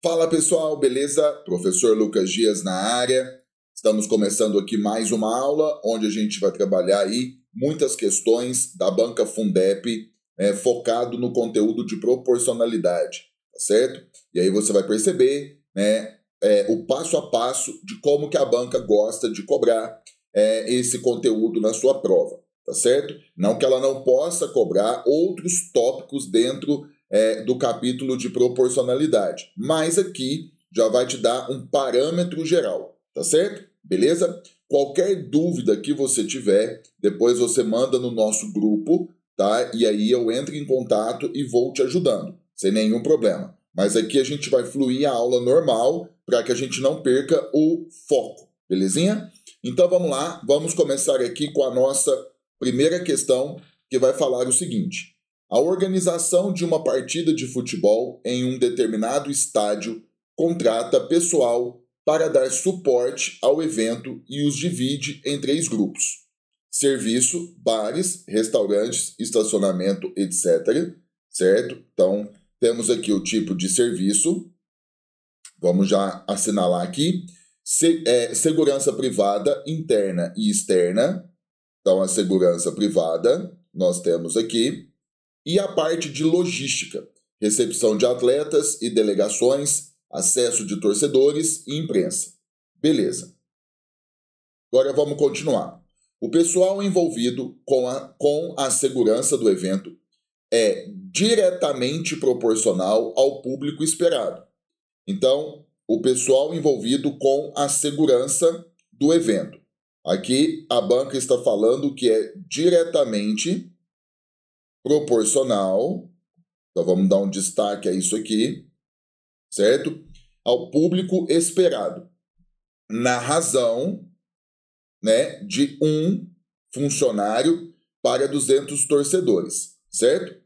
Fala pessoal, beleza? Professor Lucas Dias na área. Estamos começando aqui mais uma aula onde a gente vai trabalhar aí muitas questões da banca Fundep, focado no conteúdo de proporcionalidade, tá certo? E aí você vai perceber, o passo a passo de como que a banca gosta de cobrar esse conteúdo na sua prova, tá certo? Não que ela não possa cobrar outros tópicos dentro do capítulo de proporcionalidade, mas aqui já vai te dar um parâmetro geral, tá certo? Beleza? Qualquer dúvida que você tiver, depois você manda no nosso grupo, tá? E aí eu entro em contato e vou te ajudando, sem nenhum problema. Mas aqui a gente vai fluir a aula normal para que a gente não perca o foco, belezinha? Então vamos lá, vamos começar aqui com a nossa primeira questão, que vai falar o seguinte: a organização de uma partida de futebol em um determinado estádio contrata pessoal para dar suporte ao evento e os divide em 3 grupos: serviço, bares, restaurantes, estacionamento, etc. Certo? Então, temos aqui o tipo de serviço. Vamos já assinalar aqui. Segurança privada, interna e externa. Então, a segurança privada, nós temos aqui. E a parte de logística, recepção de atletas e delegações, acesso de torcedores e imprensa. Beleza. Agora vamos continuar. O pessoal envolvido com a segurança do evento é diretamente proporcional ao público esperado. Então, o pessoal envolvido com a segurança do evento. Aqui a banca está falando que é diretamente proporcional, então vamos dar um destaque a isso aqui, certo? Ao público esperado, na razão, de um funcionário para 200 torcedores, certo?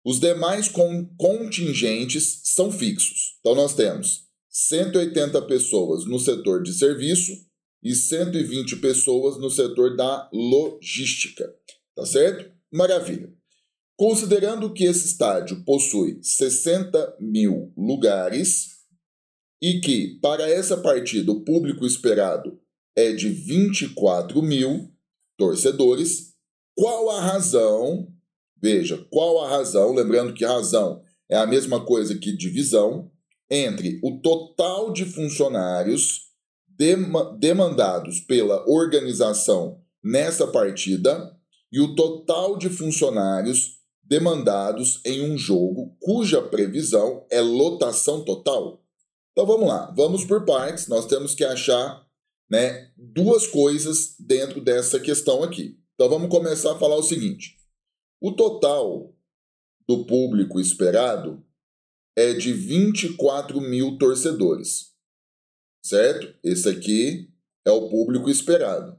Os demais contingentes são fixos. Então nós temos 180 pessoas no setor de serviço e 120 pessoas no setor da logística, tá certo? Maravilha. Considerando que esse estádio possui 60.000 lugares e que, para essa partida, o público esperado é de 24.000 torcedores, qual a razão? Veja, qual a razão, lembrando que razão é a mesma coisa que divisão, entre o total de funcionários demandados pela organização nessa partida e o total de funcionários demandados em um jogo cuja previsão é lotação total? Então vamos lá, vamos por partes. Nós temos que achar duas coisas dentro dessa questão aqui. Então vamos começar a falar o seguinte: o total do público esperado é de 24.000 torcedores, certo? Esse aqui é o público esperado.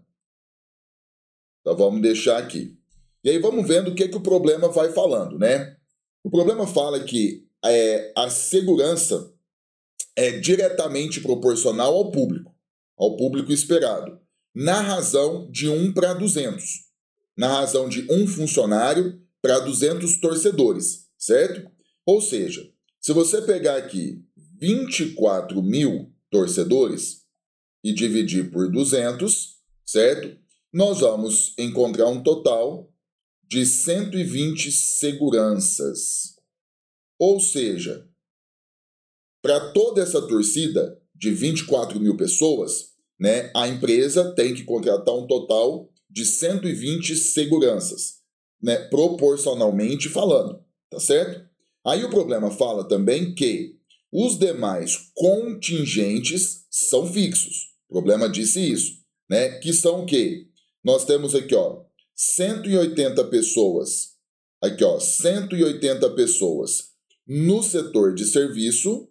Então vamos deixar aqui. E aí vamos vendo o que o problema vai falando, O problema fala que a segurança é diretamente proporcional ao público esperado, na razão de 1 para 200, na razão de um funcionário para 200 torcedores, certo? Ou seja, se você pegar aqui 24.000 torcedores e dividir por 200, certo? Nós vamos encontrar um total de 120 seguranças. Ou seja, para toda essa torcida de 24.000 pessoas, a empresa tem que contratar um total de 120 seguranças, proporcionalmente falando, tá certo? Aí o problema fala também que os demais contingentes são fixos. O problema disse isso, que são o quê? Nós temos aqui, 180 pessoas, 180 pessoas no setor de serviço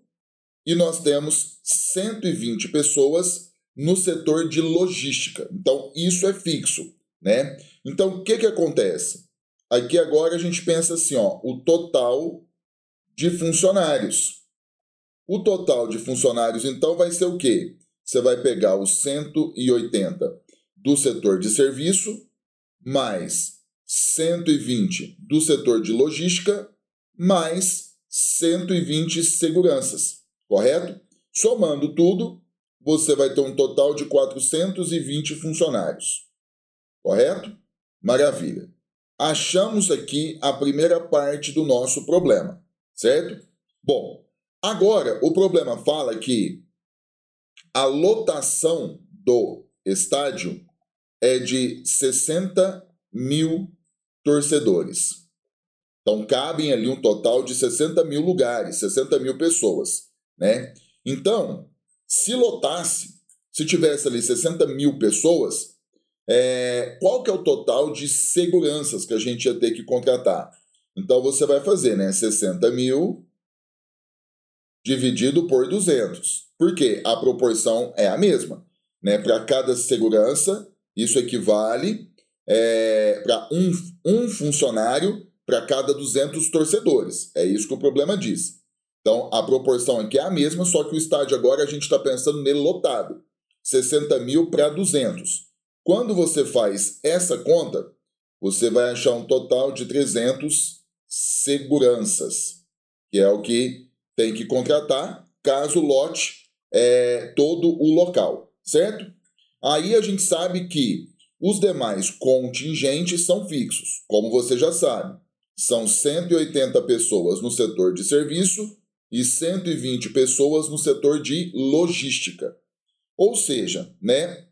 e nós temos 120 pessoas no setor de logística. Então, isso é fixo, Então, o que acontece? Aqui agora a gente pensa assim, o total de funcionários. O total de funcionários, então, vai ser o quê? Você vai pegar os 180 do setor de serviço mais 120 do setor de logística, mais 120 seguranças. correto? Somando tudo, você vai ter um total de 420 funcionários, correto? Maravilha. Achamos aqui a primeira parte do nosso problema, certo? Bom, agora o problema fala que a lotação do estádio é de 60 mil torcedores. Então, cabem ali um total de 60 mil lugares, 60 mil pessoas, né? Então, se lotasse, se tivesse ali 60 mil pessoas, qual que é o total de seguranças que a gente ia ter que contratar? Então, você vai fazer, né? 60 mil dividido por 200. Por quê? A proporção é a mesma, né? Para cada segurança, isso equivale para um funcionário para cada 200 torcedores. É isso que o problema diz. Então, a proporção aqui é a mesma, só que o estádio agora a gente está pensando nele lotado. 60 mil para 200. Quando você faz essa conta, você vai achar um total de 300 seguranças, que é o que tem que contratar caso lote todo o local, certo? Aí a gente sabe que os demais contingentes são fixos, como você já sabe. São 180 pessoas no setor de serviço e 120 pessoas no setor de logística. Ou seja, né,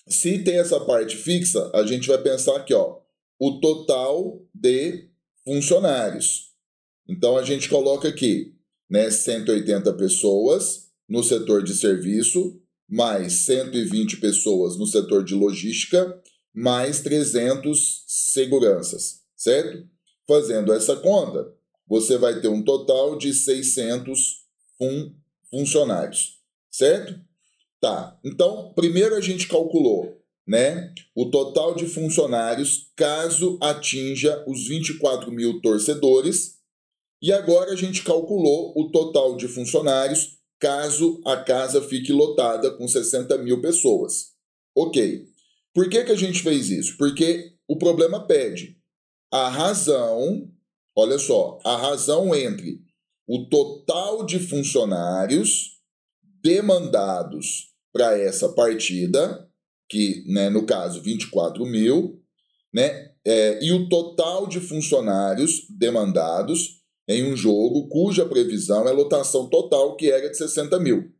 se tem essa parte fixa, a gente vai pensar aqui, ó, o total de funcionários. Então a gente coloca aqui, né, 180 pessoas no setor de serviço, mais 120 pessoas no setor de logística, mais 300 seguranças, certo? Fazendo essa conta, você vai ter um total de 600 funcionários, certo? Tá, então, primeiro a gente calculou, né, o total de funcionários caso atinja os 24 mil torcedores, e agora a gente calculou o total de funcionários caso a casa fique lotada com 60 mil pessoas. Ok. Por que a gente fez isso? Porque o problema pede a razão, olha só, a razão entre o total de funcionários demandados para essa partida, que, né, no caso 24 mil, né, e o total de funcionários demandados em um jogo cuja previsão é lotação total, que era de 60 mil.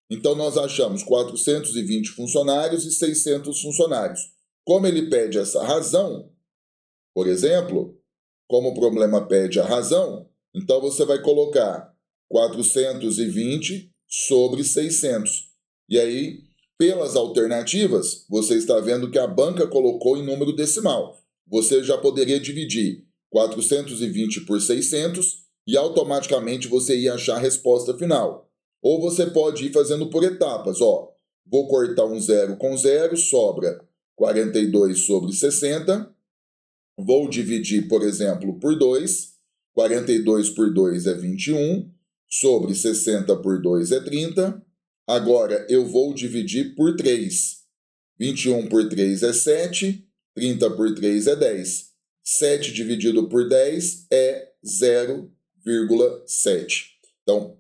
Então, nós achamos 420 funcionários e 600 funcionários. Como ele pede essa razão, por exemplo, como o problema pede a razão, então você vai colocar 420 sobre 600. E aí, pelas alternativas, você está vendo que a banca colocou em número decimal. Você já poderia dividir 420 por 600 e automaticamente você ia achar a resposta final. Ou você pode ir fazendo por etapas. Ó, vou cortar um zero com zero, sobra 42 sobre 60. Vou dividir, por exemplo, por 2. 42 por 2 é 21. Sobre 60 por 2 é 30. Agora eu vou dividir por 3. 21 por 3 é 7. 30 por 3 é 10. 7 dividido por 10 é 0,7. Então,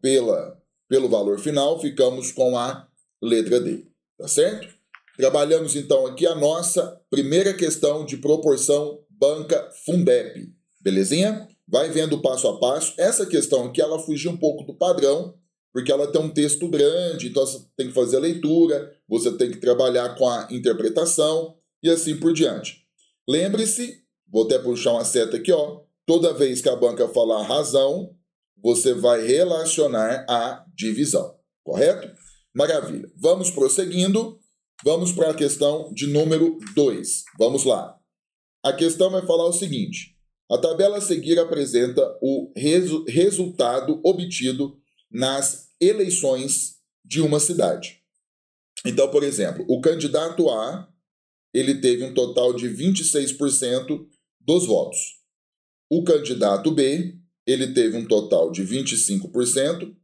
pelo valor final, ficamos com a letra D. Tá certo? Trabalhamos então aqui a nossa primeira questão de proporção banca Fundep. Belezinha? Vai vendo passo a passo. Essa questão aqui, ela fugiu um pouco do padrão, porque ela tem um texto grande, então você tem que fazer a leitura, você tem que trabalhar com a interpretação e assim por diante. Lembre-se, vou até puxar uma seta aqui, ó. Toda vez que a banca falar razão, você vai relacionar a divisão, correto? Maravilha. Vamos prosseguindo. Vamos para a questão de número 2. Vamos lá. A questão vai falar o seguinte. A tabela a seguir apresenta o resultado obtido nas eleições de uma cidade. Então, por exemplo, o candidato A, ele teve um total de 26% dos votos. O candidato B, ele teve um total de 25%.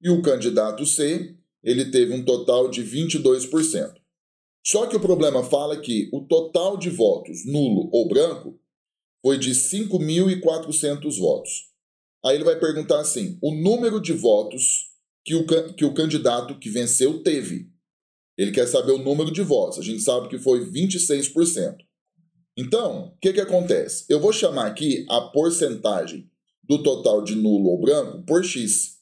E o candidato C, ele teve um total de 22%. Só que o problema fala que o total de votos nulo ou branco foi de 5.400 votos. Aí ele vai perguntar assim, o número de votos que o candidato que venceu teve. Ele quer saber o número de votos. A gente sabe que foi 26%. Então, o que acontece? Eu vou chamar aqui a porcentagem do total de nulo ou branco por X.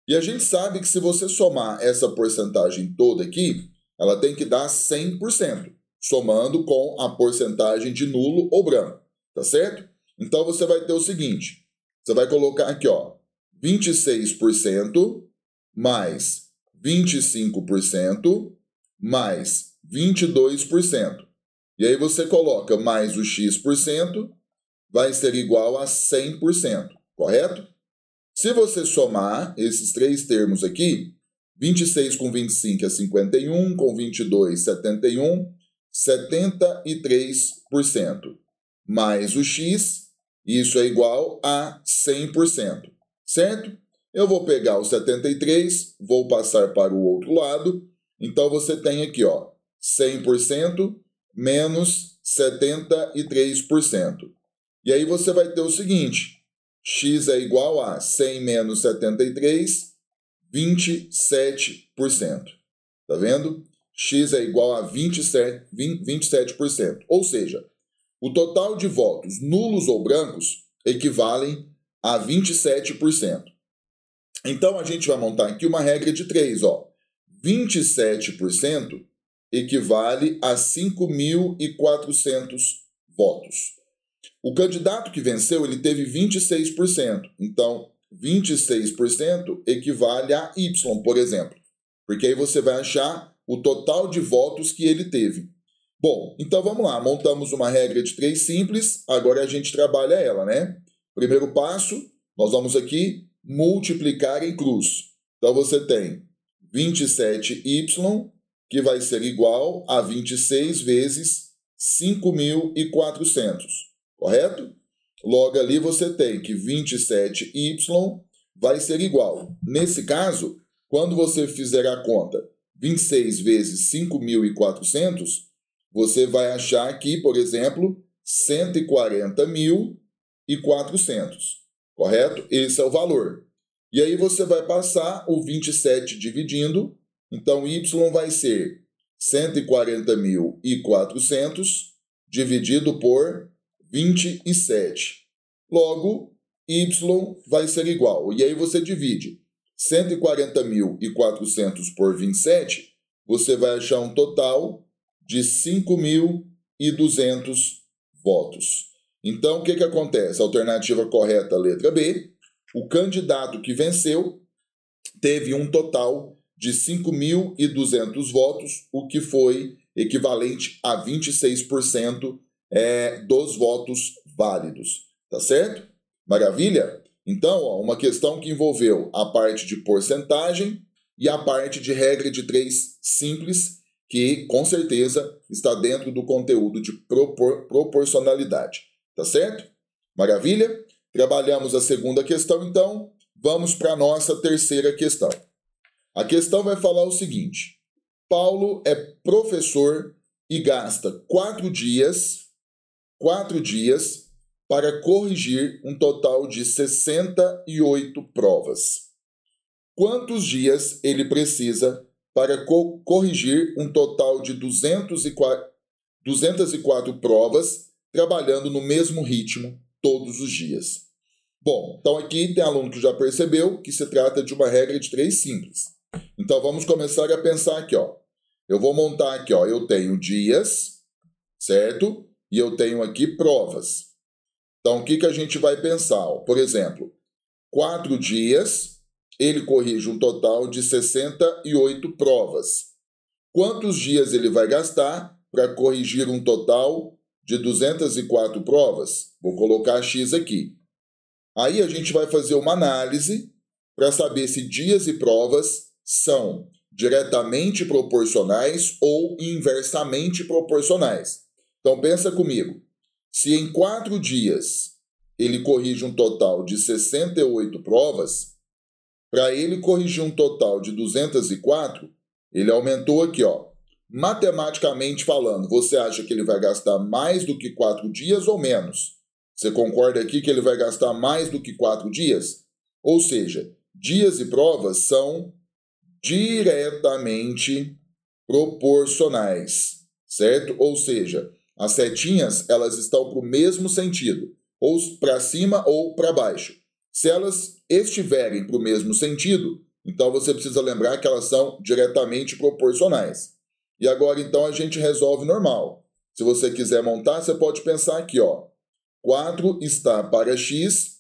E a gente sabe que se você somar essa porcentagem toda aqui, ela tem que dar 100%, somando com a porcentagem de nulo ou branco, tá certo? Então, você vai ter o seguinte, você vai colocar aqui, ó, 26% mais 25% mais 22%. E aí você coloca mais o X%, vai ser igual a 100%, correto? Se você somar esses três termos aqui, 26 com 25 é 51, com 22, 71, 73%. Mais o X, isso é igual a 100%, certo? Eu vou pegar o 73, vou passar para o outro lado. Então, você tem aqui, ó, 100% menos 73%. E aí você vai ter o seguinte, X é igual a 100 menos 73, 27%. Tá vendo? X é igual a 27%. Ou seja, o total de votos nulos ou brancos equivalem a 27%. Então, a gente vai montar aqui uma regra de 3, ó. 27% equivale a 5.400 votos. O candidato que venceu, ele teve 26%. Então, 26% equivale a Y, por exemplo. Porque aí você vai achar o total de votos que ele teve. Bom, então vamos lá. Montamos uma regra de 3 simples. Agora a gente trabalha ela, né? Primeiro passo, nós vamos aqui multiplicar em cruz. Então, você tem 27y, que vai ser igual a 26 vezes 5.400, correto? Logo ali você tem que 27y vai ser igual. Nesse caso, quando você fizer a conta 26 vezes 5.400, você vai achar aqui, por exemplo, 140.400. Correto? Esse é o valor. E aí você vai passar o 27 dividindo. Então, Y vai ser 140.400 dividido por 27. Logo, Y vai ser igual. E aí você divide 140.400 por 27, você vai achar um total de 5.200 votos. Então, o que acontece? Alternativa correta, letra B. O candidato que venceu teve um total de 5.200 votos, o que foi equivalente a 26% dos votos válidos. Tá certo? Maravilha? Então, ó, uma questão que envolveu a parte de porcentagem e a parte de regra de 3 simples, que com certeza está dentro do conteúdo de proporcionalidade. Tá certo? Maravilha? Trabalhamos a segunda questão, então vamos para a nossa terceira questão. A questão vai falar o seguinte: Paulo é professor e gasta 4 dias para corrigir um total de 68 provas. Quantos dias ele precisa para corrigir um total de 204 provas, trabalhando no mesmo ritmo todos os dias? Bom, então aqui tem aluno que já percebeu que se trata de uma regra de 3 simples. Então vamos começar a pensar aqui, ó. Eu vou montar aqui, ó, eu tenho dias, certo? E eu tenho aqui provas. Então o que a gente vai pensar? Ó? Por exemplo, 4 dias, ele corrige um total de 68 provas. Quantos dias ele vai gastar para corrigir um total de 204 provas? Vou colocar X aqui. Aí a gente vai fazer uma análise para saber se dias e provas são diretamente proporcionais ou inversamente proporcionais. Então pensa comigo. Se em 4 dias ele corrige um total de 68 provas, para ele corrigir um total de 204, ele aumentou aqui, ó. Matematicamente falando, você acha que ele vai gastar mais do que 4 dias ou menos? Você concorda aqui que ele vai gastar mais do que 4 dias? Ou seja, dias e provas são diretamente proporcionais, certo? Ou seja, as setinhas elas estão para o mesmo sentido, ou para cima ou para baixo. Se elas estiverem para o mesmo sentido, então você precisa lembrar que elas são diretamente proporcionais. E agora então a gente resolve normal. Se você quiser montar, você pode pensar aqui, ó. 4 está para x,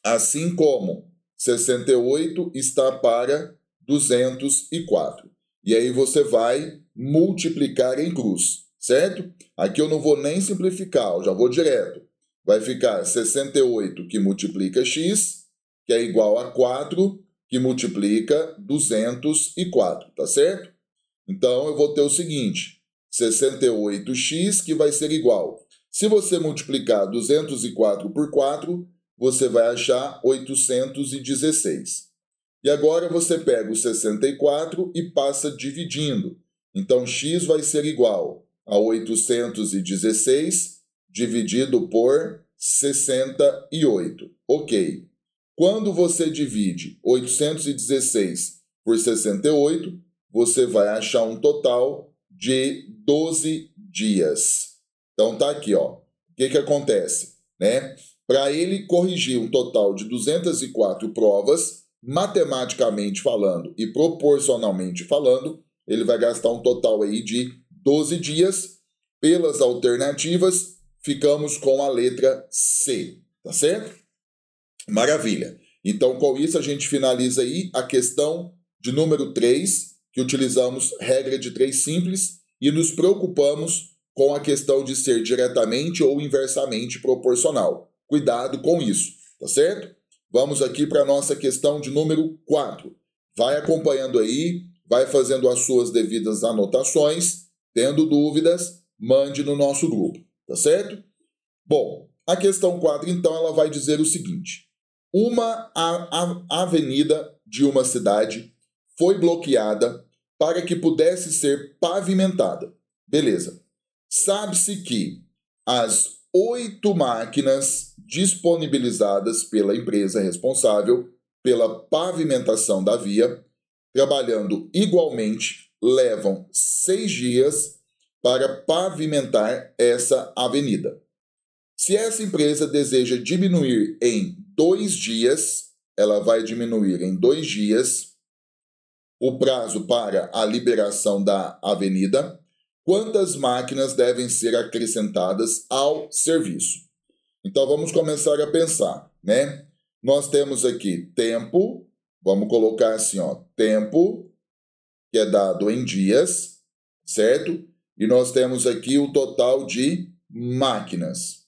assim como 68 está para 204. E aí você vai multiplicar em cruz, certo? Aqui eu não vou nem simplificar, eu já vou direto. Vai ficar 68 que multiplica x, que é igual a 4, que multiplica 204, tá certo? Então eu vou ter o seguinte, 68x que vai ser igual. Se você multiplicar 204 por 4, você vai achar 816. E agora você pega o 64 e passa dividindo. Então, x vai ser igual a 816 dividido por 68. Ok. Quando você divide 816 por 68, você vai achar um total de 12 dias. Então, tá aqui, ó. O que acontece, né? Para ele corrigir um total de 204 provas, matematicamente falando e proporcionalmente falando, ele vai gastar um total aí de 12 dias. Pelas alternativas, ficamos com a letra C, tá certo? Maravilha. Então, com isso, a gente finaliza aí a questão de número 3, que utilizamos regra de 3 simples e nos preocupamos com a questão de ser diretamente ou inversamente proporcional. Cuidado com isso, tá certo? Vamos aqui para a nossa questão de número 4. Vai acompanhando aí, vai fazendo as suas devidas anotações. Tendo dúvidas, mande no nosso grupo, tá certo? Bom, a questão 4, então, ela vai dizer o seguinte. Uma avenida de uma cidade foi bloqueada para que pudesse ser pavimentada. Beleza. Sabe-se que as 8 máquinas disponibilizadas pela empresa responsável pela pavimentação da via, trabalhando igualmente, levam 6 dias para pavimentar essa avenida. Se essa empresa deseja diminuir em 2 dias, ela vai diminuir em 2 dias o prazo para a liberação da avenida. Quantas máquinas devem ser acrescentadas ao serviço? Então vamos começar a pensar, né? Nós temos aqui tempo, vamos colocar assim, ó, tempo, que é dado em dias, certo? E nós temos aqui o total de máquinas.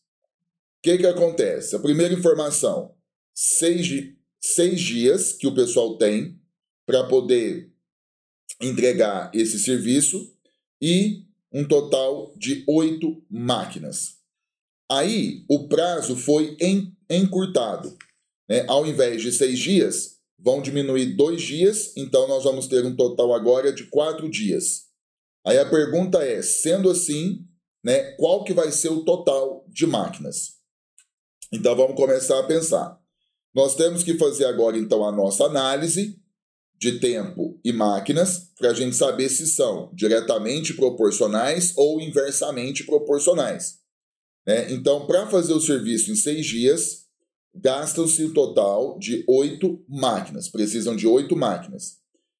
O que acontece? A primeira informação, 6 dias que o pessoal tem para poder entregar esse serviço e um total de 8 máquinas. Aí, o prazo foi encurtado, né? Ao invés de 6 dias, vão diminuir 2 dias, então nós vamos ter um total agora de 4 dias. Aí a pergunta é, sendo assim, né, qual que vai ser o total de máquinas? Então vamos começar a pensar. Nós temos que fazer agora então a nossa análise de tempo e máquinas para a gente saber se são diretamente proporcionais ou inversamente proporcionais, né? Então, para fazer o serviço em 6 dias, gastam-se o total de 8 máquinas. Precisam de 8 máquinas.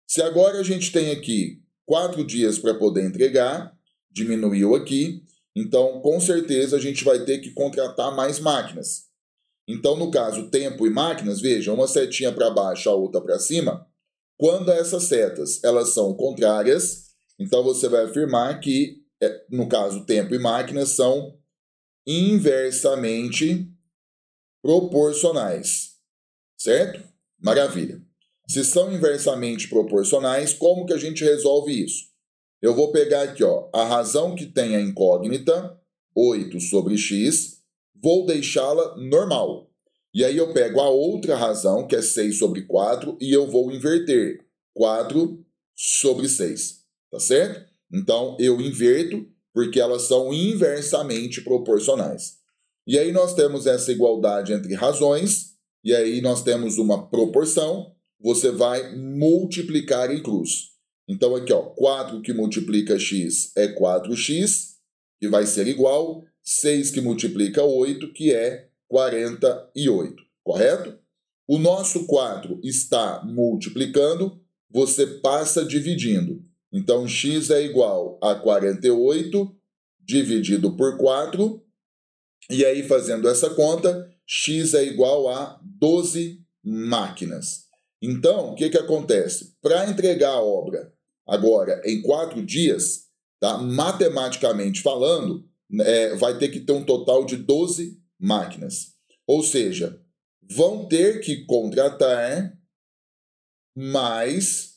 Se agora a gente tem aqui 4 dias para poder entregar, diminuiu aqui, então com certeza a gente vai ter que contratar mais máquinas. Então, no caso, tempo e máquinas, veja, uma setinha para baixo, a outra para cima. Quando essas setas elas são contrárias, então você vai afirmar que, no caso, tempo e máquinas são inversamente proporcionais, certo? Maravilha. Se são inversamente proporcionais, como que a gente resolve isso? Eu vou pegar aqui, ó, a razão que tem a incógnita, 8 sobre x, vou deixá-la normal. E aí eu pego a outra razão, que é 6 sobre 4, e eu vou inverter 4 sobre 6, tá certo? Então eu inverto, porque elas são inversamente proporcionais. E aí nós temos essa igualdade entre razões, e aí nós temos uma proporção, você vai multiplicar em cruz. Então aqui, ó, 4 que multiplica x é 4x, que vai ser igual 6 que multiplica 8, que é 48, correto? O nosso 4 está multiplicando, você passa dividindo. Então, x é igual a 48 dividido por 4. E aí, fazendo essa conta, x é igual a 12 máquinas. Então, o que acontece? Para entregar a obra agora em 4 dias, tá? Matematicamente falando, vai ter que ter um total de 12 máquinas. Ou seja, vão ter que contratar mais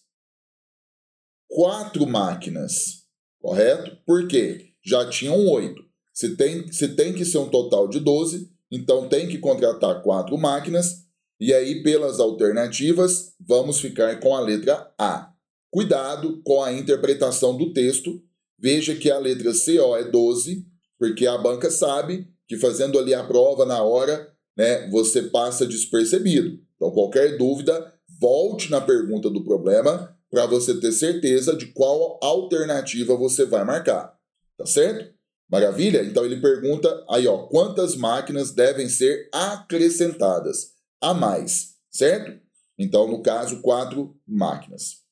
4 máquinas, correto? Por quê? Já tinham 8. Se tem que ser um total de 12, então tem que contratar 4 máquinas. E aí, pelas alternativas, vamos ficar com a letra A. Cuidado com a interpretação do texto. Veja que a letra CO é 12, porque a banca sabe que fazendo ali a prova na hora, né, você passa despercebido. Então, qualquer dúvida, volte na pergunta do problema para você ter certeza de qual alternativa você vai marcar. Tá certo? Maravilha? Então ele pergunta aí, ó, quantas máquinas devem ser acrescentadas a mais, certo? Então, no caso, 4 máquinas.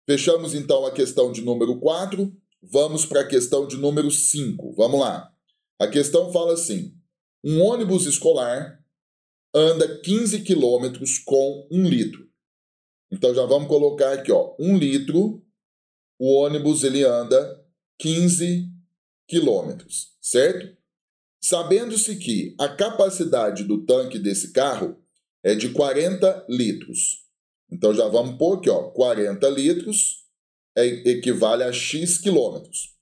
Fechamos então a questão de número 4, vamos para a questão de número 5. Vamos lá. A questão fala assim: um ônibus escolar anda 15 quilômetros com 1 litro. Então já vamos colocar aqui, ó, 1 litro, o ônibus ele anda 15 quilômetros, certo? Sabendo-se que a capacidade do tanque desse carro é de 40 litros. Então já vamos pôr aqui, ó, 40 litros equivale a X quilômetros.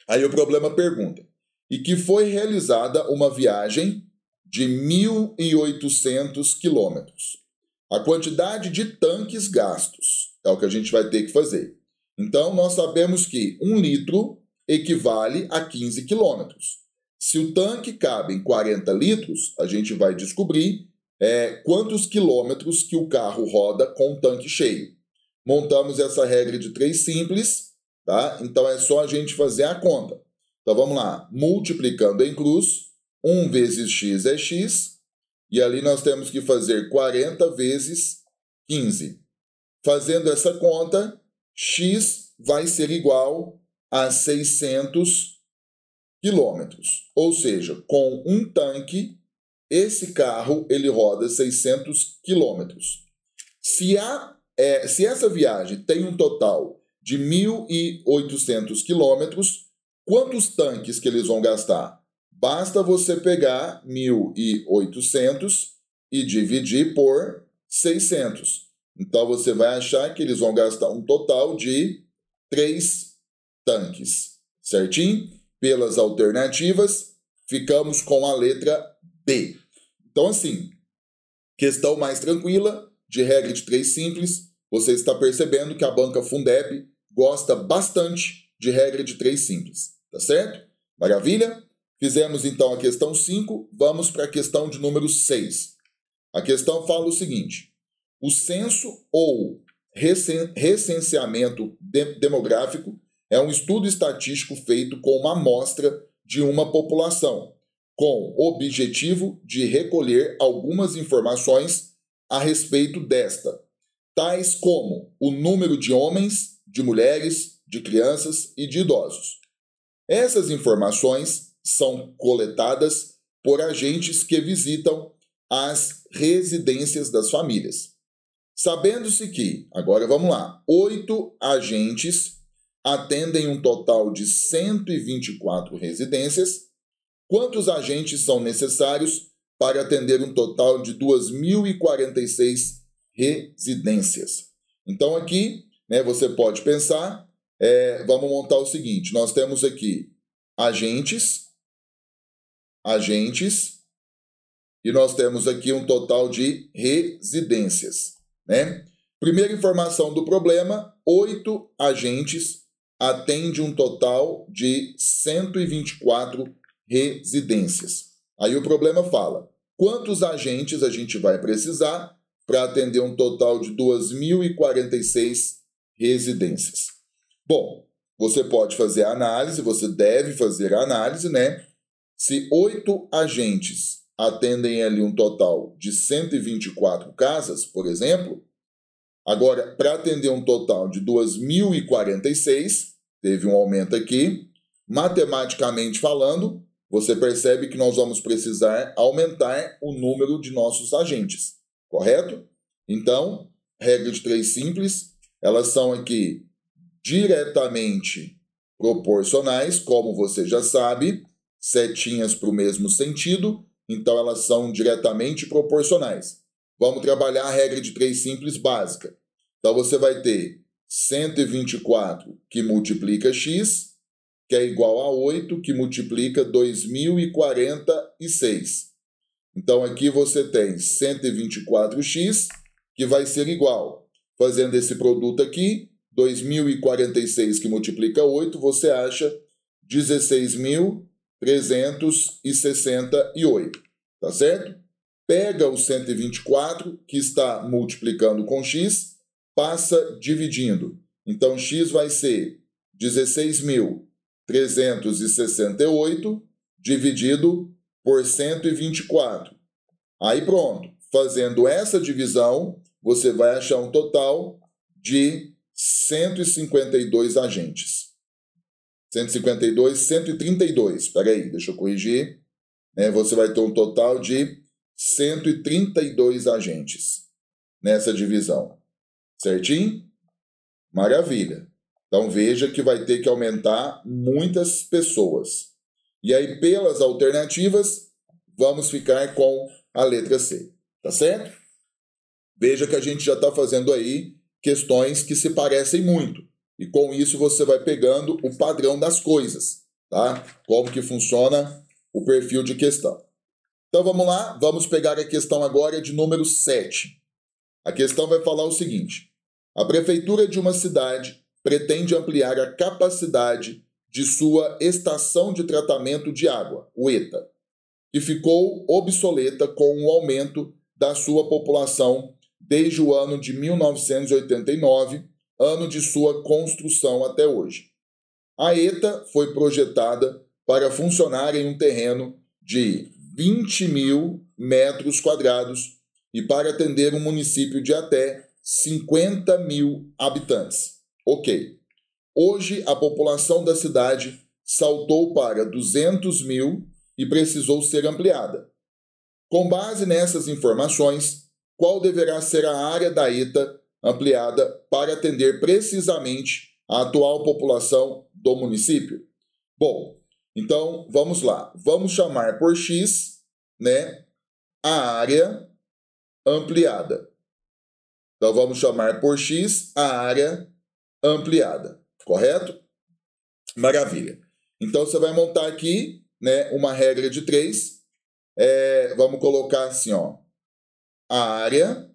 Aí o problema pergunta: e que foi realizada uma viagem de 1.800 quilômetros. A quantidade de tanques gastos é o que a gente vai ter que fazer. Então, nós sabemos que 1 litro equivale a 15 quilômetros. Se o tanque cabe em 40 litros, a gente vai descobrir quantos quilômetros que o carro roda com o tanque cheio. Montamos essa regra de 3 simples, tá? Então, é só a gente fazer a conta. Então, vamos lá. Multiplicando em cruz, 1 vezes x é x, e ali nós temos que fazer 40 vezes 15. Fazendo essa conta, x vai ser igual a 600 quilômetros. Ou seja, com um tanque, esse carro ele roda 600 quilômetros. Se essa viagem tem um total de 1.800 quilômetros, quantos tanques que eles vão gastar? Basta você pegar 1.800 e dividir por 600. Então, você vai achar que eles vão gastar um total de 3 tanques. Certinho? Pelas alternativas, ficamos com a letra B. Então, assim, questão mais tranquila, de regra de 3 simples. Você está percebendo que a banca Fundeb gosta bastante de regra de 3 simples. Tá certo? Maravilha? Fizemos então a questão 5, vamos para a questão de número 6. A questão fala o seguinte: o censo ou recenseamento demográfico é um estudo estatístico feito com uma amostra de uma população, com o objetivo de recolher algumas informações a respeito desta, tais como o número de homens, de mulheres, de crianças e de idosos. Essas informações são coletadas por agentes que visitam as residências das famílias. Sabendo-se que, agora vamos lá, 8 agentes atendem um total de 124 residências, quantos agentes são necessários para atender um total de 2.046 residências? Então aqui, né, você pode pensar, vamos montar o seguinte: nós temos aqui agentes, e nós temos aqui um total de residências, né? Primeira informação do problema: 8 agentes atendem um total de 124 residências. Aí o problema fala: quantos agentes a gente vai precisar para atender um total de 2.046 residências. Bom, você pode fazer a análise, você deve fazer a análise, né? Se 8 agentes atendem ali um total de 124 casas, por exemplo, agora, para atender um total de 2.046, teve um aumento aqui, matematicamente falando, você percebe que nós vamos precisar aumentar o número de nossos agentes, correto? Então, regra de 3 simples, elas são aqui diretamente proporcionais, como você já sabe, setinhas para o mesmo sentido, então elas são diretamente proporcionais. Vamos trabalhar a regra de 3 simples básica. Então você vai ter 124 que multiplica x, que é igual a 8 que multiplica 2.046. Então aqui você tem 124x, que vai ser igual, fazendo esse produto aqui, 2.046 que multiplica 8, você acha 16.368, tá certo? Pega o 124, que está multiplicando com x, passa dividindo. Então, x vai ser 16.368 dividido por 124. Aí pronto, fazendo essa divisão, você vai achar um total de 152 agentes. 132, peraí, deixa eu corrigir. Você vai ter um total de 132 agentes nessa divisão. Certinho? Maravilha. Então veja que vai ter que aumentar muitas pessoas. E aí, pelas alternativas, vamos ficar com a letra C. Tá certo? Veja que a gente já está fazendo aí questões que se parecem muito. E com isso você vai pegando o padrão das coisas, tá? Como que funciona o perfil de questão. Então vamos lá, vamos pegar a questão agora de número 7. A questão vai falar o seguinte: a prefeitura de uma cidade pretende ampliar a capacidade de sua estação de tratamento de água, o ETA, que ficou obsoleta com o aumento da sua população desde o ano de 1989, ano de sua construção até hoje. A ETA foi projetada para funcionar em um terreno de 20.000 metros quadrados e para atender um município de até 50.000 habitantes. Ok. Hoje, a população da cidade saltou para 200.000 e precisou ser ampliada. Com base nessas informações, qual deverá ser a área da ETA ampliada para atender precisamente a atual população do município? Bom, então vamos lá. Vamos chamar por X, a área ampliada. Então vamos chamar por X a área ampliada, correto? Maravilha. Então você vai montar aqui, uma regra de 3. Vamos colocar assim, ó, a área,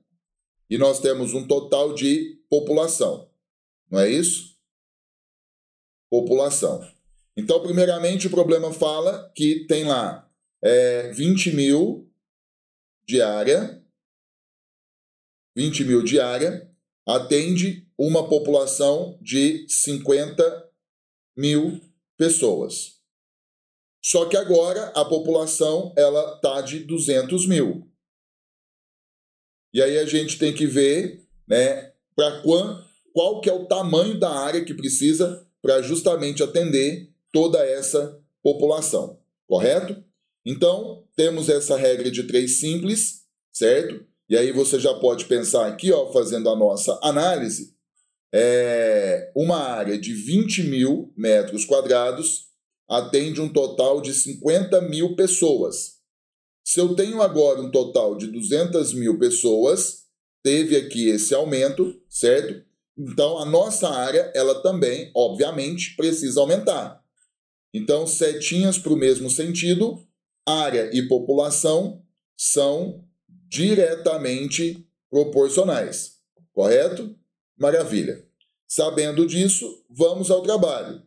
e nós temos um total de população, não é isso? População. Então, primeiramente, o problema fala que tem lá 20.000 de área, 20.000 de área, atende uma população de 50.000 pessoas. Só que agora a população ela está de 200.000. E aí a gente tem que ver, qual que é o tamanho da área que precisa para justamente atender toda essa população, correto? Então, temos essa regra de 3 simples, certo? E aí você já pode pensar aqui, ó, fazendo a nossa análise, uma área de 20.000 metros quadrados atende um total de 50.000 pessoas. Se eu tenho agora um total de 200.000 pessoas, teve aqui esse aumento, certo? Então, a nossa área, ela também, obviamente, precisa aumentar. Então, setinhas para o mesmo sentido, área e população são diretamente proporcionais, correto? Maravilha. Sabendo disso, vamos ao trabalho.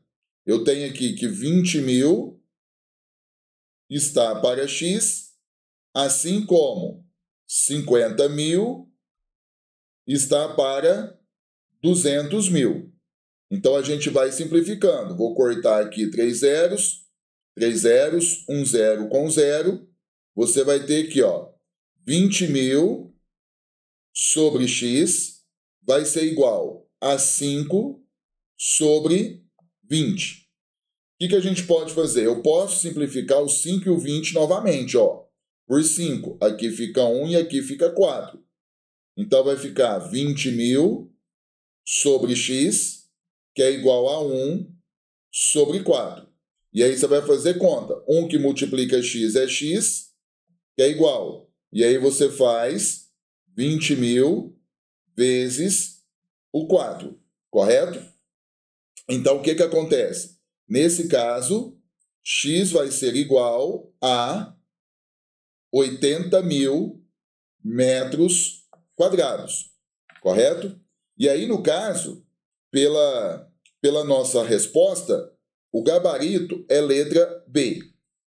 Eu tenho aqui que 20.000 está para X, assim como 50 mil está para 200 mil. Então, a gente vai simplificando. Vou cortar aqui 3 zeros, 1 zero com 0. Você vai ter aqui, ó, 20 mil sobre x vai ser igual a 5 sobre 20. O que a gente pode fazer? Eu posso simplificar o 5 e o 20 novamente, ó. Por 5, aqui fica 1 e aqui fica 4. Então, vai ficar 20 mil sobre x, que é igual a 1 sobre 4. E aí você vai fazer conta. 1 que multiplica x é x, que é igual. E aí você faz 20 mil vezes o 4, correto? Então, o que acontece? Nesse caso, x vai ser igual a 80 mil metros quadrados, correto? E aí, no caso, pela nossa resposta, o gabarito é letra B.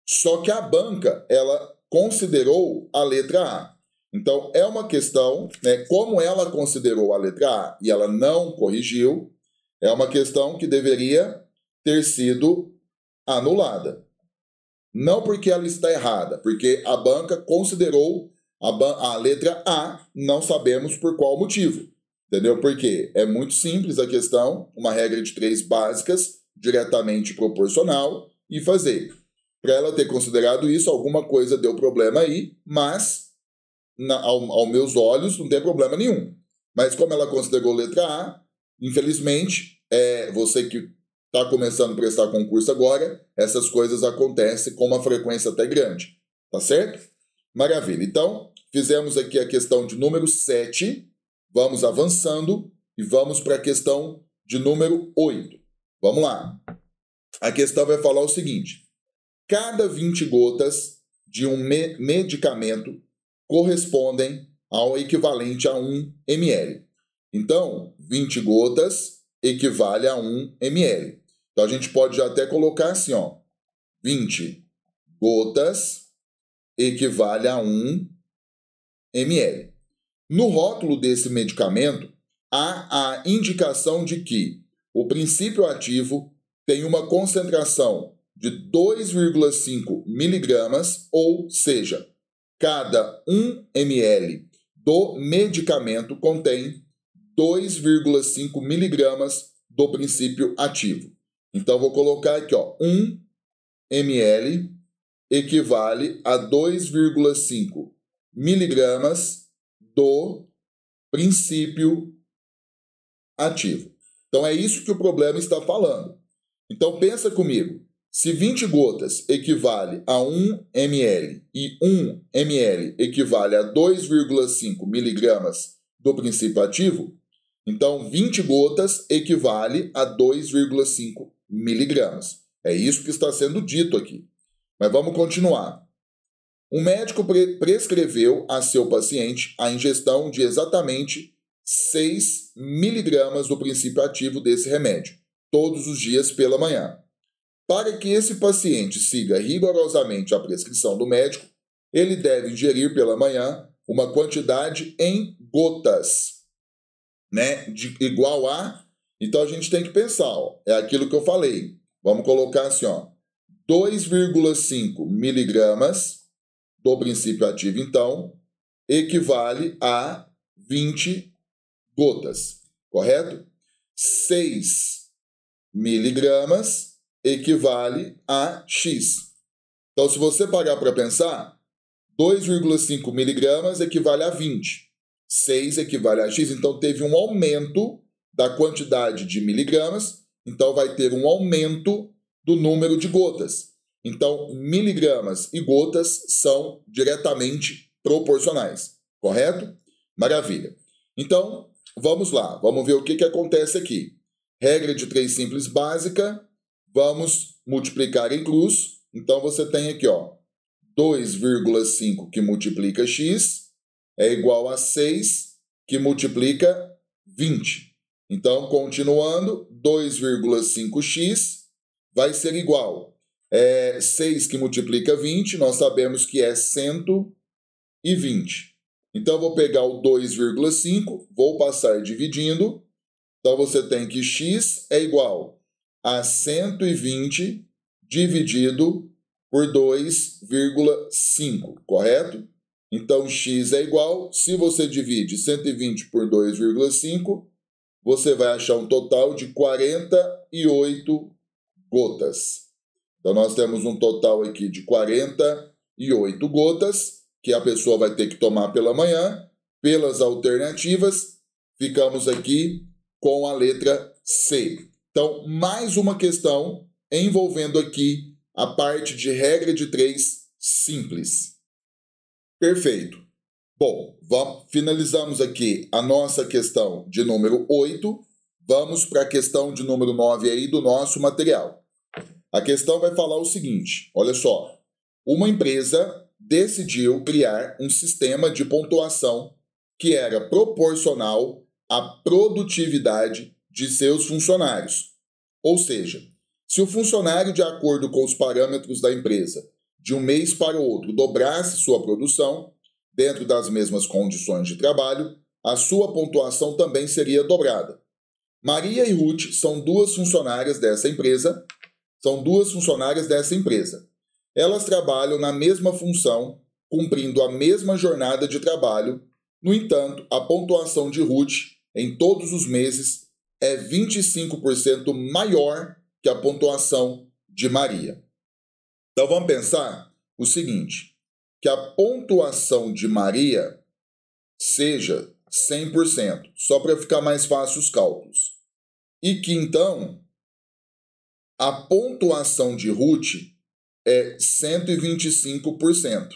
Só que a banca, ela considerou a letra A. Então, é uma questão, né, como ela considerou a letra A e ela não corrigiu, é uma questão que deveria ter sido anulada. Não porque ela está errada, porque a banca considerou a letra A, não sabemos por qual motivo. Entendeu? Porque é muito simples a questão, uma regra de 3 básicas, diretamente proporcional, e fazer. Para ela ter considerado isso, alguma coisa deu problema aí, mas, aos meus olhos, não tem problema nenhum. Mas como ela considerou letra A, infelizmente, você que está começando a prestar concurso agora, essas coisas acontecem com uma frequência até grande. Tá certo? Maravilha. Então, fizemos aqui a questão de número 7. Vamos avançando e vamos para a questão de número 8. Vamos lá. A questão vai falar o seguinte. Cada 20 gotas de um medicamento correspondem ao equivalente a 1 ml. Então, 20 gotas equivale a 1 ml. Então, a gente pode já até colocar assim, ó. 20 gotas equivale a 1 ml. No rótulo desse medicamento, há a indicação de que o princípio ativo tem uma concentração de 2,5 miligramas, ou seja, cada 1 ml do medicamento contém 2,5 miligramas do princípio ativo. Então, vou colocar aqui, ó, 1 ml equivale a 2,5 miligramas do princípio ativo. Então, é isso que o problema está falando. Então, pensa comigo. Se 20 gotas equivale a 1 ml e 1 ml equivale a 2,5 miligramas do princípio ativo, então 20 gotas equivale a 2,5 miligramas. É isso que está sendo dito aqui. Mas vamos continuar. Um médico prescreveu a seu paciente a ingestão de exatamente 6 miligramas do princípio ativo desse remédio, todos os dias pela manhã. Para que esse paciente siga rigorosamente a prescrição do médico, ele deve ingerir pela manhã uma quantidade em gotas, né, igual a... Então, a gente tem que pensar, ó, é aquilo que eu falei. Vamos colocar assim, ó, 2,5 miligramas do princípio ativo, então, equivale a 20 gotas, correto? 6 miligramas equivale a X. Então, se você parar para pensar, 2,5 miligramas equivale a 20. 6 equivale a X, então teve um aumento da quantidade de miligramas, então vai ter um aumento do número de gotas. Então, miligramas e gotas são diretamente proporcionais, correto? Maravilha. Então, vamos lá, vamos ver o que acontece aqui. Regra de 3 simples básica, vamos multiplicar em cruz. Então, você tem aqui, ó, 2,5 que multiplica x é igual a 6 que multiplica 20. Então, continuando, 2,5x vai ser igual. 6 que multiplica 20, nós sabemos que é 120. 120. Então, eu vou pegar o 2,5, vou passar dividindo. Então, você tem que x é igual a 120 dividido por 2,5, correto? Então, x é igual, se você divide 120 por 2,5, você vai achar um total de 48 gotas. Então, nós temos um total aqui de 48 gotas, que a pessoa vai ter que tomar pela manhã. Pelas alternativas, ficamos aqui com a letra C. Então, mais uma questão envolvendo aqui a parte de regra de 3 simples. Perfeito. Bom, finalizamos aqui a nossa questão de número 8. Vamos para a questão de número 9 aí do nosso material. A questão vai falar o seguinte, olha só. Uma empresa decidiu criar um sistema de pontuação que era proporcional à produtividade de seus funcionários. Ou seja, se o funcionário, de acordo com os parâmetros da empresa, de um mês para o outro, dobrasse sua produção, dentro das mesmas condições de trabalho, a sua pontuação também seria dobrada. Maria e Ruth são duas funcionárias dessa empresa. Elas trabalham na mesma função, cumprindo a mesma jornada de trabalho. No entanto, a pontuação de Ruth em todos os meses é 25% maior que a pontuação de Maria. Então vamos pensar o seguinte, que a pontuação de Maria seja 100%, só para ficar mais fácil os cálculos. E que então a pontuação de Ruth é 125%,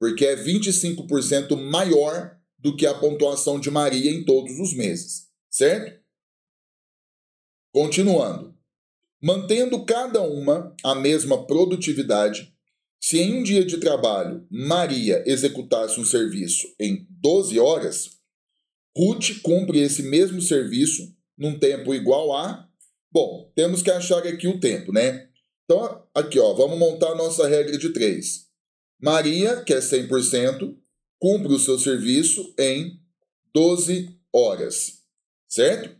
porque é 25% maior do que a pontuação de Maria em todos os meses, certo? Continuando. Mantendo cada uma a mesma produtividade, se em um dia de trabalho Maria executasse um serviço em 12 horas, Ruth cumpre esse mesmo serviço num tempo igual a... Bom, temos que achar aqui o tempo, né? Então, aqui, ó, vamos montar a nossa regra de 3. Maria, que é 100%, cumpre o seu serviço em 12 horas, certo?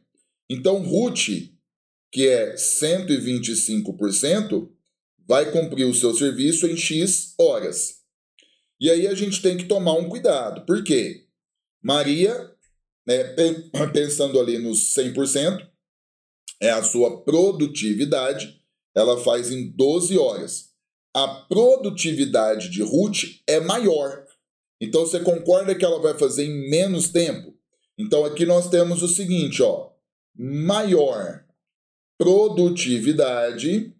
Então, Ruth, que é 125%, vai cumprir o seu serviço em X horas. E aí a gente tem que tomar um cuidado. Por quê? Maria, né, pensando ali nos 100%, é a sua produtividade, ela faz em 12 horas. A produtividade de Ruth é maior. Então, você concorda que ela vai fazer em menos tempo? Então, aqui nós temos o seguinte, ó. Maior produtividade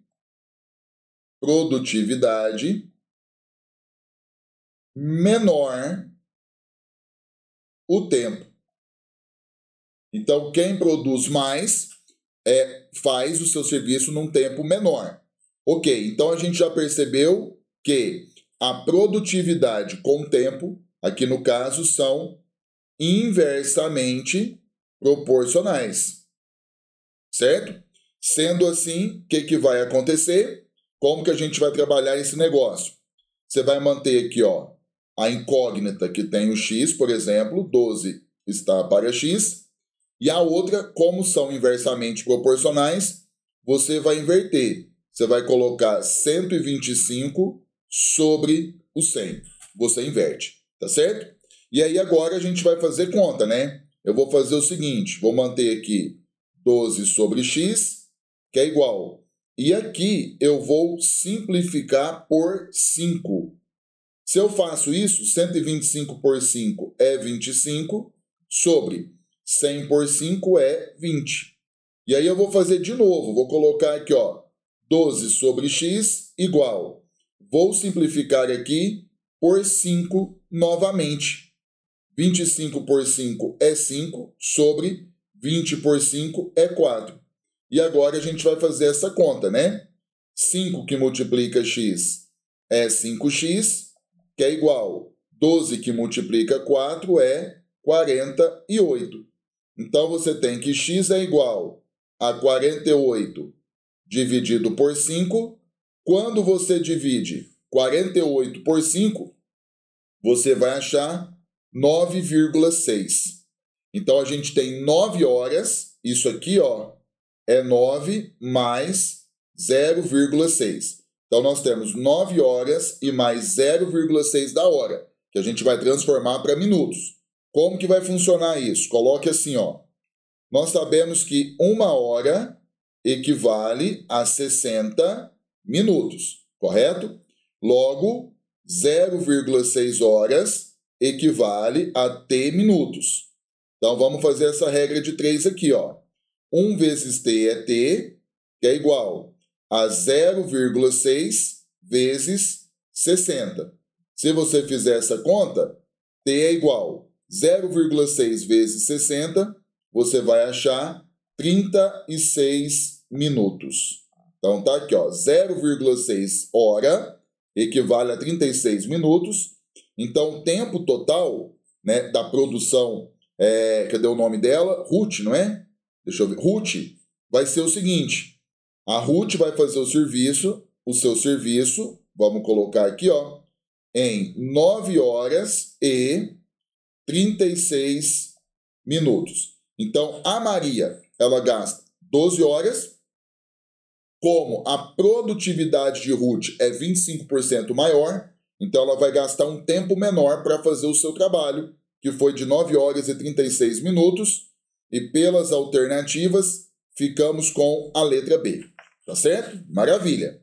menor o tempo. Então, quem produz mais faz o seu serviço num tempo menor. Ok, então a gente já percebeu que a produtividade com o tempo, aqui no caso, são inversamente proporcionais. Certo? Sendo assim, o que vai acontecer? Como que a gente vai trabalhar esse negócio? Você vai manter aqui, ó, a incógnita que tem o x, por exemplo, 12 está para x, e a outra, como são inversamente proporcionais, você vai inverter. Você vai colocar 125 sobre o 100. Você inverte, tá certo? E aí agora a gente vai fazer conta, né? Eu vou fazer o seguinte, vou manter aqui 12 sobre x, que é igual. E aqui eu vou simplificar por 5. Se eu faço isso, 125 por 5 é 25, sobre 100 por 5 é 20. E aí eu vou fazer de novo, vou colocar aqui, ó, 12 sobre x igual. Vou simplificar aqui por 5 novamente. 25 por 5 é 5, sobre 20 por 5 é 4. E agora a gente vai fazer essa conta, né? 5 que multiplica x é 5x, que é igual. 12 que multiplica 4 é 48. Então, você tem que x é igual a 48 dividido por 5. Quando você divide 48 por 5, você vai achar 9,6. Então, a gente tem 9 horas, isso aqui, ó, é 9 mais 0,6. Então, nós temos 9 horas e mais 0,6 da hora, que a gente vai transformar para minutos. Como que vai funcionar isso? Coloque assim, ó. Nós sabemos que 1 hora equivale a 60 minutos, correto? Logo, 0,6 horas equivale a t minutos. Então, vamos fazer essa regra de 3 aqui, ó. 1 vezes t é t, que é igual a 0,6 vezes 60. Se você fizer essa conta, t é igual a 0,6 vezes 60, você vai achar 36 minutos. Então, tá aqui, ó, 0,6 hora equivale a 36 minutos. Então, o tempo total, né, da produção, cadê o nome dela? Ruth, não é? Deixa eu ver. Ruth vai ser o seguinte. A Ruth vai fazer o seu serviço, vamos colocar aqui, ó, em 9 horas e 36 minutos. Então, a Maria, ela gasta 12 horas. Como a produtividade de Ruth é 25% maior, então ela vai gastar um tempo menor para fazer o seu trabalho, que foi de 9 horas e 36 minutos. E pelas alternativas, ficamos com a letra B. Tá certo? Maravilha.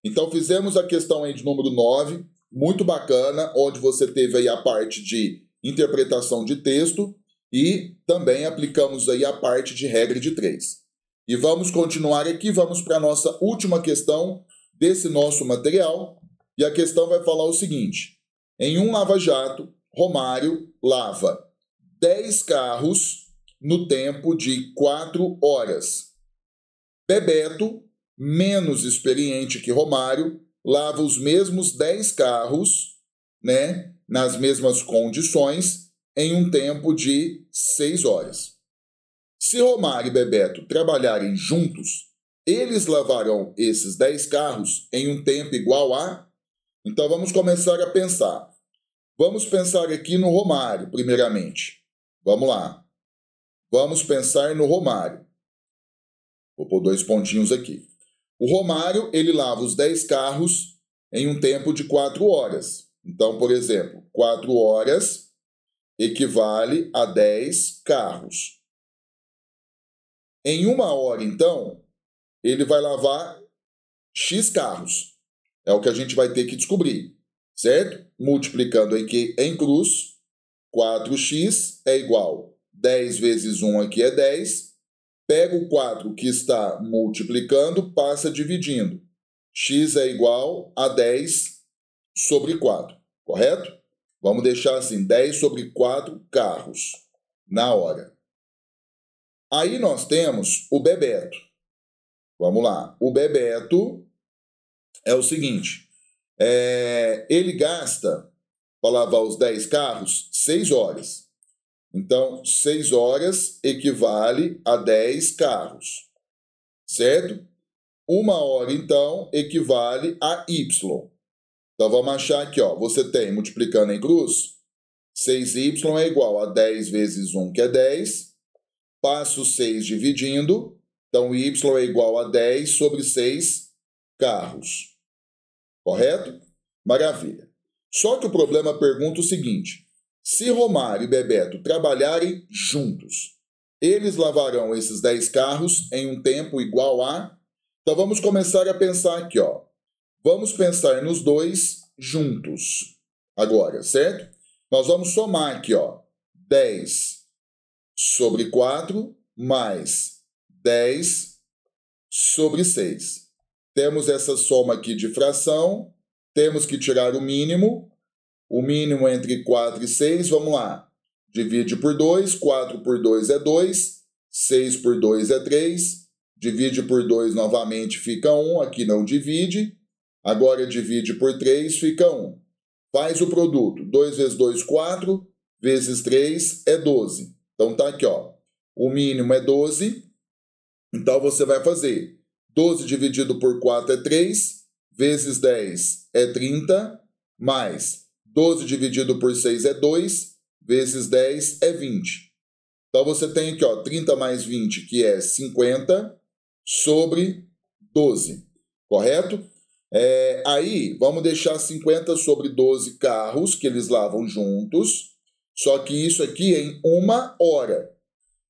Então, fizemos a questão aí de número 9, muito bacana, onde você teve aí a parte de interpretação de texto e também aplicamos aí a parte de regra de 3. E vamos continuar aqui, vamos para a nossa última questão desse nosso material. E a questão vai falar o seguinte. Em um lava-jato, Romário lava 10 carros no tempo de 4 horas. Bebeto, menos experiente que Romário, lava os mesmos 10 carros, né, nas mesmas condições, em um tempo de 6 horas. Se Romário e Bebeto trabalharem juntos, eles lavarão esses 10 carros em um tempo igual a... Então, vamos começar a pensar. Vamos pensar aqui no Romário, primeiramente. Vamos lá. Vamos pensar no Romário. Vou pôr 2 pontinhos aqui. O Romário, ele lava os 10 carros em um tempo de 4 horas. Então, por exemplo, 4 horas equivale a 10 carros. Em 1 hora, então, ele vai lavar X carros. É o que a gente vai ter que descobrir, certo? Multiplicando aqui em cruz, 4x é igual 10 vezes 1 aqui é 10. Pega o 4 que está multiplicando, passa dividindo. X é igual a 10 sobre 4, correto? Vamos deixar assim, 10 sobre 4 carros na hora. Aí nós temos o Bebeto. Vamos lá. O Bebeto é o seguinte. Ele gasta, para lavar os 10 carros, 6 horas. Então, 6 horas equivale a 10 carros. Certo? 1 hora, então, equivale a Y. Então, vamos achar aqui, ó. Você tem, multiplicando em cruz, 6y é igual a 10 vezes 1, que é 10. Passo 6 dividindo. Então, y é igual a 10 sobre 6 carros. Correto? Maravilha. Só que o problema pergunta o seguinte. Se Romário e Bebeto trabalharem juntos, eles lavarão esses 10 carros em um tempo igual a... Então, vamos começar a pensar aqui, ó. Vamos pensar nos dois juntos agora, certo? Nós vamos somar aqui, ó. 10 sobre 4 mais 10 sobre 6. Temos essa soma aqui de fração. Temos que tirar o mínimo. O mínimo entre 4 e 6, vamos lá. Divide por 2, 4 por 2 é 2, 6 por 2 é 3. Divide por 2 novamente, fica 1, aqui não divide. Agora divide por 3, fica 1. Faz o produto. 2 vezes 2, 4, vezes 3 é 12. Então tá aqui, ó. O mínimo é 12. Então você vai fazer 12 dividido por 4 é 3, vezes 10 é 30, mais 12 dividido por 6 é 2, vezes 10 é 20. Então, você tem aqui, ó, 30 mais 20, que é 50, sobre 12, correto? Aí, vamos deixar 50 sobre 12 carros que eles lavam juntos, só que isso aqui é em 1 hora,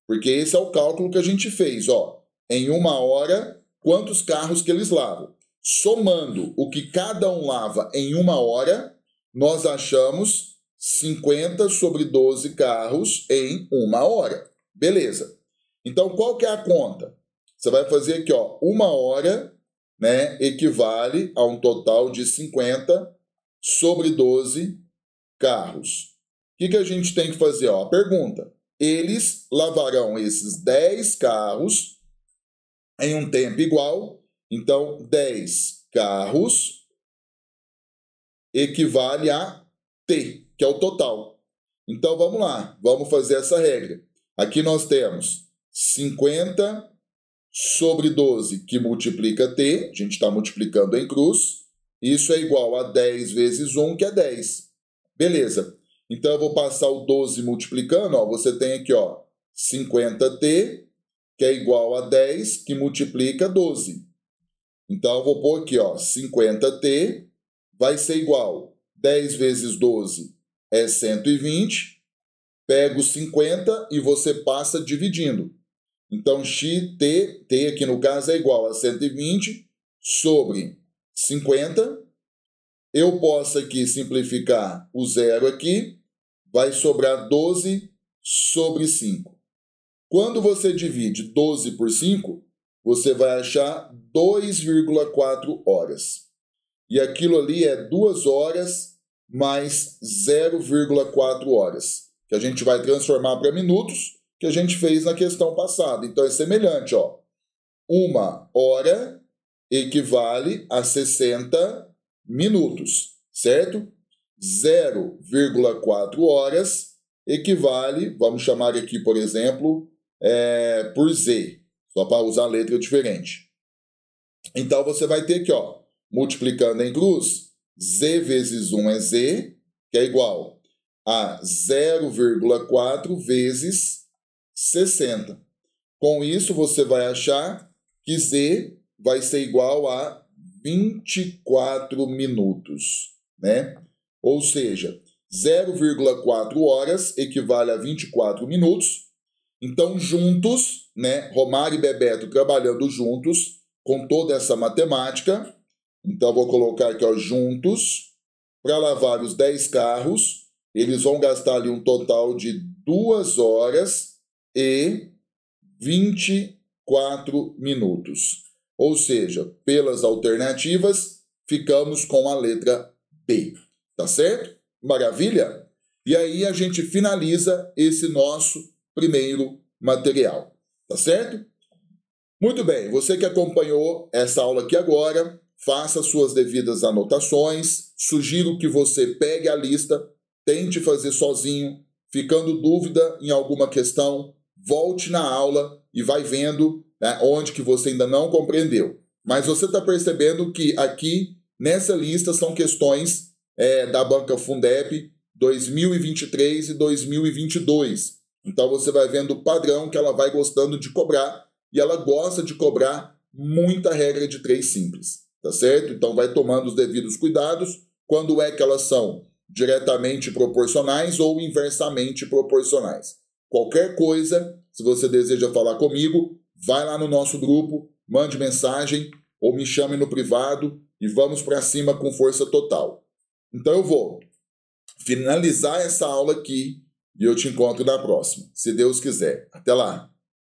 porque esse é o cálculo que a gente fez, ó. Em 1 hora, quantos carros que eles lavam? Somando o que cada um lava em 1 hora, nós achamos 50 sobre 12 carros em 1 hora. Beleza. Então, qual que é a conta? Você vai fazer aqui, ó, 1 hora, né, equivale a um total de 50 sobre 12 carros. O que a gente tem que fazer? Ó, a pergunta. Eles lavarão esses 10 carros em um tempo igual. Então, 10 carros equivale a T, que é o total. Então, vamos lá. Vamos fazer essa regra. Aqui nós temos 50 sobre 12, que multiplica T. A gente está multiplicando em cruz. Isso é igual a 10 vezes 1, que é 10. Beleza. Então, eu vou passar o 12 multiplicando. Ó, você tem aqui, ó, 50T, que é igual a 10, que multiplica 12. Então, eu vou pôr aqui, ó, 50T vai ser igual. 10 vezes 12 é 120. Pega o 50 e você passa dividindo. Então, T aqui no caso é igual a 120 sobre 50. Eu posso aqui simplificar o zero aqui. Vai sobrar 12 sobre 5. Quando você divide 12 por 5, você vai achar 2,4 horas. E aquilo ali é 2 horas mais 0,4 horas, que a gente vai transformar para minutos, que a gente fez na questão passada. Então, é semelhante, ó. 1 hora equivale a 60 minutos, certo? 0,4 horas equivale, vamos chamar aqui, por exemplo, por Z, só para usar letra diferente. Então, você vai ter aqui, ó, multiplicando em cruz, Z vezes 1 é Z, que é igual a 0,4 vezes 60. Com isso, você vai achar que Z vai ser igual a 24 minutos, né? Ou seja, 0,4 horas equivale a 24 minutos. Então, juntos, né, Romário e Bebeto trabalhando juntos com toda essa matemática. Então, vou colocar aqui, ó, juntos, para lavar os 10 carros, eles vão gastar ali um total de 2 horas e 24 minutos. Ou seja, pelas alternativas, ficamos com a letra B. Tá certo? Maravilha? E aí a gente finaliza esse nosso primeiro material. Tá certo? Muito bem, você que acompanhou essa aula aqui agora, faça suas devidas anotações. Sugiro que você pegue a lista, tente fazer sozinho. Ficando dúvida em alguma questão, volte na aula e vai vendo, né, onde que você ainda não compreendeu. Mas você está percebendo que aqui, nessa lista, são questões da banca Fundeb 2023 e 2022. Então, você vai vendo o padrão que ela vai gostando de cobrar, e ela gosta de cobrar muita regra de 3 simples, tá certo? Então, vai tomando os devidos cuidados quando é que elas são diretamente proporcionais ou inversamente proporcionais. Qualquer coisa, se você deseja falar comigo, vai lá no nosso grupo, mande mensagem ou me chame no privado e vamos para cima com força total. Então eu vou finalizar essa aula aqui e eu te encontro na próxima, se Deus quiser. Até lá!